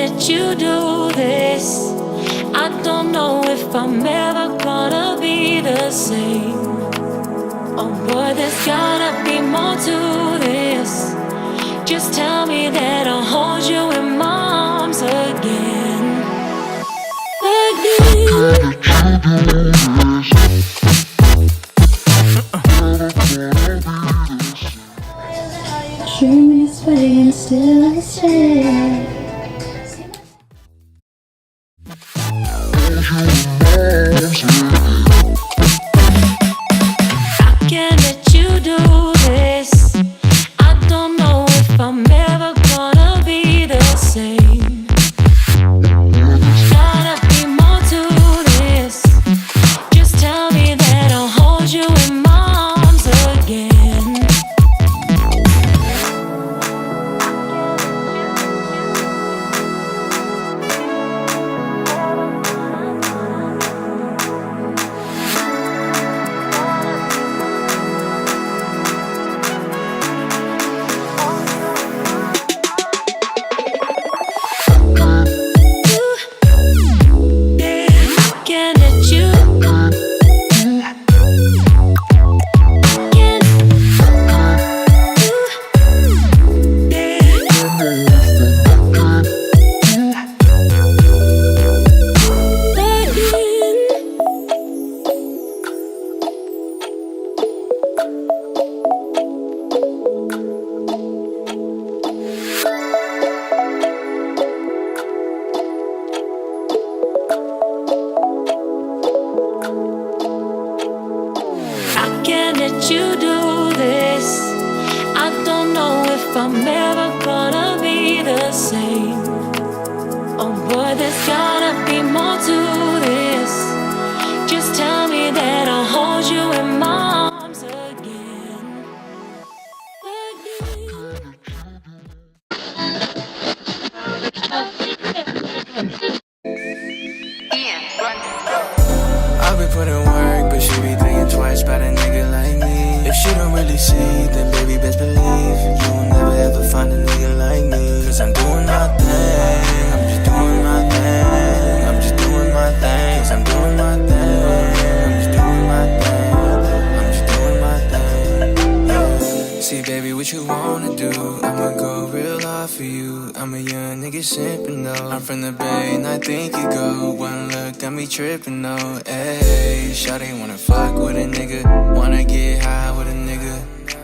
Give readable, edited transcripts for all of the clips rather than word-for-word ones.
let you do this? I don't know if I'm ever gonna be the same. Oh boy, there's gotta be more to this. Just tell me that I'll hold you in my arms again. Dreaming is sweaty and still I stay. I can't let you do this. I don't know if I'm ever gonna be the same. Gotta be more to this. Just tell me that I'll hold you in my arms again. You do this. I don't know if I'm ever gonna be the same. Oh boy, there's gotta be more to this. Just tell me that I'll hold you in my arms again. I've been putting work, but she be thinking twice about a nigga like me. If she don't really see, then baby best believe you will never ever find a nigga like me. Cause I'm doing my thing, I'm just doing my thing, I'm just doing my thing, cause I'm doing my thing, I'm just doing my thing, I'm just doing my thing, yeah. See baby, what you wanna do, I'ma go real hard for you. I'm a young nigga simping though. I'm from the Bay and I think you go. One look got me tripping though. Ayy, shawty wanna fuck with a nigga, wanna get high with a nigga.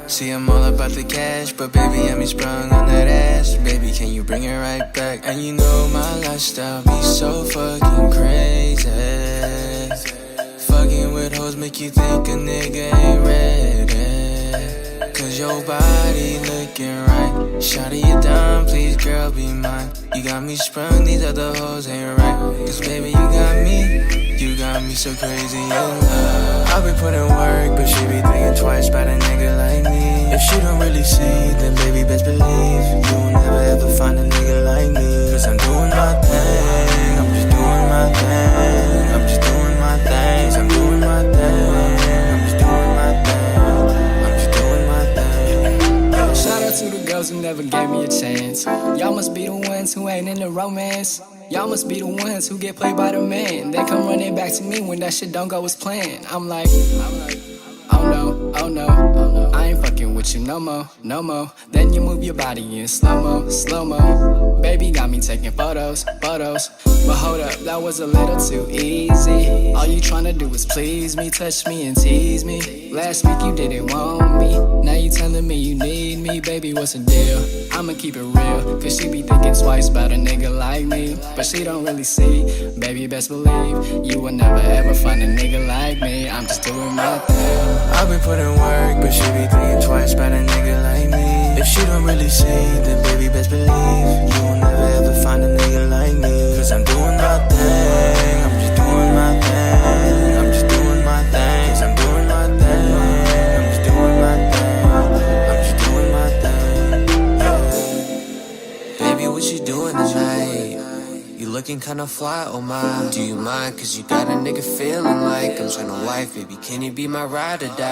See I'm all about the cash, but baby I'm sprung on that ass. Baby can you bring it right back? And you know my lifestyle be so fucking crazy. Fucking with hoes make you think a nigga ain't ready. Cause your body looking right. Shawty you down, please girl be mine. You got me sprung, these other hoes ain't right. Cause baby you got me so crazy in love. I've been putting work, but she be thinking twice about a nigga like me. If she don't really see, then baby best believe you will never ever find a nigga like me. Cause I'm doing my thing, I'm just doing my thing, I'm just doing my thing, cause I'm doing my thing, I'm just doing my thing, I'm just doing my thing. Shout out to the girls who never gave me a chance. Y'all must be the ones who ain't into romance. Y'all must be the ones who get played by the man. They come running back to me when that shit don't go as planned. I'm like, oh no, oh no, oh no. I ain't fucking with you no more, no more. Then you move your body in slow-mo, slow-mo. Baby got me taking photos, photos. But hold up, that was a little too easy. All you tryna do is please me, touch me and tease me. Last week you didn't want me, now you telling me you need me. Baby, what's the deal? I'ma keep it real, cause she be thinking twice about a nigga like me. But she don't really see, baby best believe you will never ever find a nigga like me. I'm just doing my thing. I've been putting work, but she be thinking twice about a nigga like me. If she don't really see, then baby best believe you will never ever find a nigga like me. Cause I'm doing my thing, I'm just doing my thing, I'm just doing my thing, cause I'm doing my thing, I'm just doing my thing, I'm just doing my thing, yeah. Baby, what you doing tonight? You looking looking kinda fly, oh my. Do you mind? Cause you got a nigga feeling like I'm tryna wife, baby, can you be my ride or die?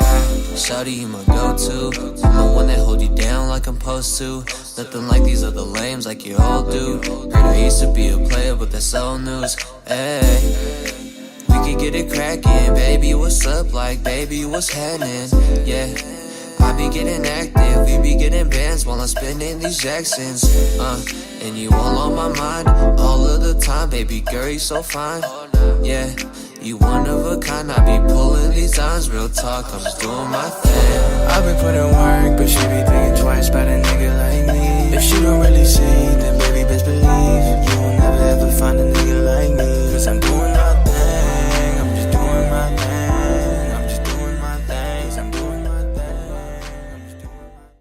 Shawty, you my go-to, I'm the one that hold you down like I'm supposed to. Nothing like these other lames like your old dude. Heard I used to be a player, but that's old news, ayy. We could get it crackin', baby, what's up, like, baby, what's happening, yeah. I be getting active, we be getting bands while I'm spinning these Jacksons, and you all on my mind, all of the time, baby girl, you so fine, yeah. You one of a kind, I be pulling these lines, real talk, I'm just doing my thing. I been putting work, but she be thinking twice about a nigga like me. If she don't really see, then baby, best believe you will never ever find a nigga